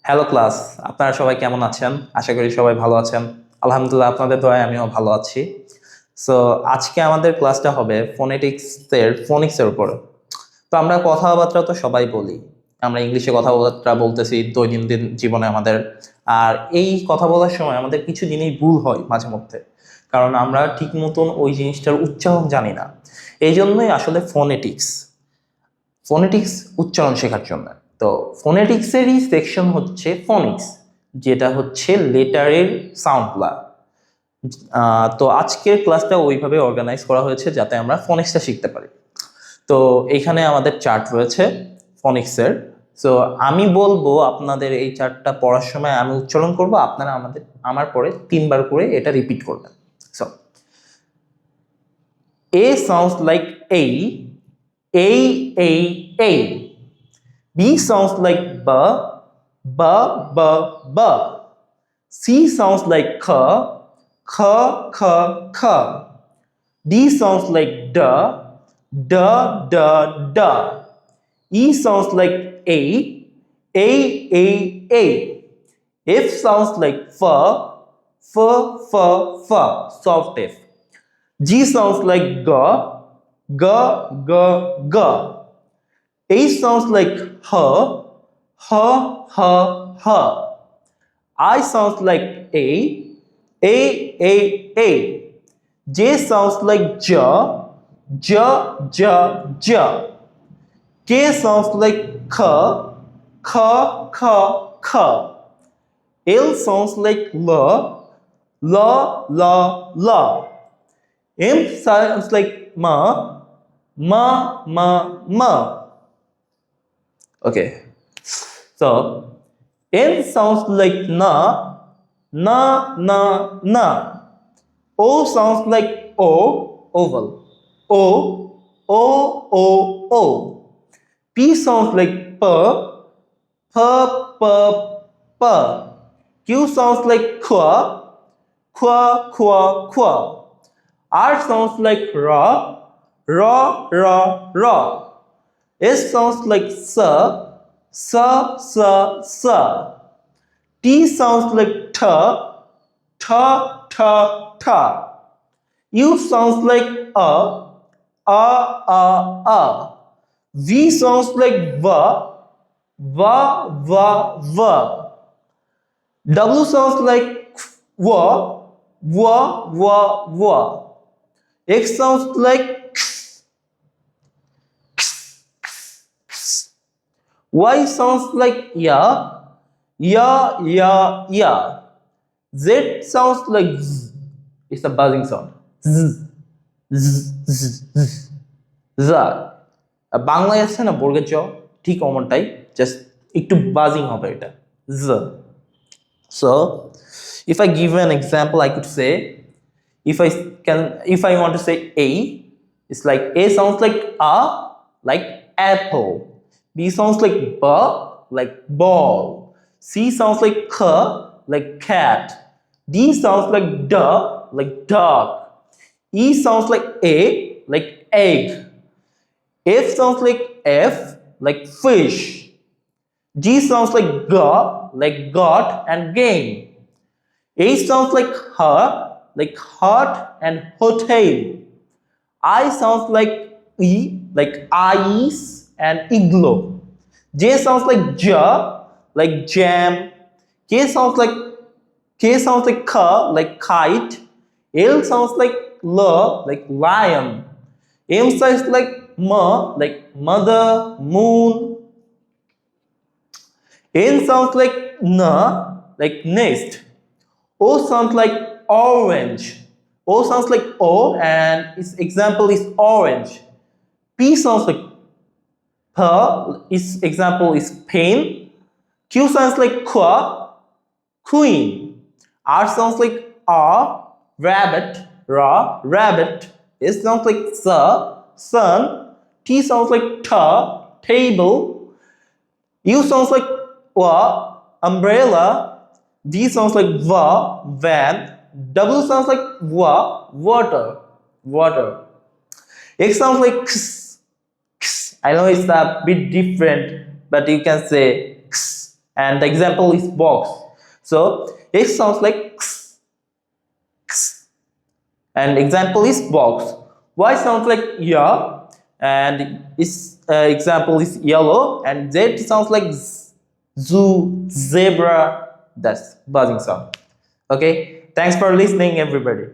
Hello class, আপনারা সবাই কেমন আছেন? আশা করি সবাই ভালো আছেন। আলহামদুলিল্লাহ, আপনাদের দয়ায় আমিও ভালো আছি। সো আজকে আমাদের ক্লাসটা হবে ফোনিক্সের উপরে। তো আমরা কথাবার্তা তো সবাই বলি, আমরা ইংলিশে কথাবার্তা বলতেছি দৈনন্দিন জীবনে আমাদের। আর এই কথা বলার সময় আমাদের কিছু জিনিস ভুল হয় মাঝে মধ্যে, কারণ আমরা ঠিক মতন ওই জিনিসটার উচ্চারণ জানি না। এই জন্যই আসলে ফোনেটিক্স উচ্চারণ শেখার জন্য। তো ফোনেটিক্সেরই সেকশন হচ্ছে ফোনিক্স, যেটা হচ্ছে লেটারের সাউন্ডগুলা। তো আজকের ক্লাসটা ওইভাবে অর্গানাইজ করা হয়েছে যাতে আমরা ফোনিক্সটা শিখতে পারি। তো এখানে আমাদের চার্ট রয়েছে ফোনিক্সের। সো আমি বলবো আপনাদের এই চার্টটা পড়ার সময় আমি উচ্চারণ করব, আপনারা আমার পরে 3বার করে এটা রিপিট করবেন। সো এ সাউন্ডস লাইক এই, A, A, A. B sounds like B, B, B, B. C sounds like K, K, K, K. D sounds like D, D, D, D. E sounds like A, A, A, A. F sounds like F, F, F, F, soft F. G sounds like G, G, G, G. H sounds like H, H, H, H. I sounds like A, A, A, A. J sounds like J, J, J, J. K sounds like K, K, K, K. L sounds like L, L, L, L. M sounds like Ma, Ma, Ma, Ma. Okay, so N sounds like na, na, na, na. O sounds like o, oval. O, o, o, o. P sounds like p, p, p, p. Q sounds like qua, qua, qua, qua. R sounds like ra, ra, ra, ra. S sounds like sa, sa, sa, sa. T sounds like ta, ta, ta, ta. U sounds like a, a, a, a. V sounds like va, va, va, va. W sounds like wa, wa, wa, wa. X sounds like Y sounds like ya, ya, ya, ya. Z sounds like z. It's a buzzing sound. Z, z, z, z. Z. বাংলায় আছে না বর্গের জ, ঠিক অমনটাই, just একটু বাজিং হবে এটা, z. So if I give an example, I could say, if I want to say a, it's like a sounds like a, like apple. B sounds like b, like ball. C sounds like k, like cat. D sounds like d, like dog. E sounds like a, like egg. F sounds like f, like fish. G sounds like g, like god and game. H sounds like her, like heart and hotel. I sounds like e, like ice and igloo. J sounds like ja, like jam. K sounds like ka, like kite. L sounds like la, like lion. M sounds like ma, like mother, moon. N sounds like na, like nest. O sounds like orange. O sounds like O, and its example is orange. P sounds like P, its example is pen. Q sounds like qua, queen. R sounds like R, rabbit, ra, rabbit. S sounds like sa, sun. T sounds like ta, table. U sounds like wa, umbrella. V sounds like va, van. W sounds like wa, water, water. X sounds like x. I know it's a bit different, but you can say x, And the example is box. So it sounds like x, x. And example is box. Y sounds like yeah, and its example is yellow. And Z sounds like z, zoo, zebra. That's buzzing sound. Okay, thanks for listening, everybody.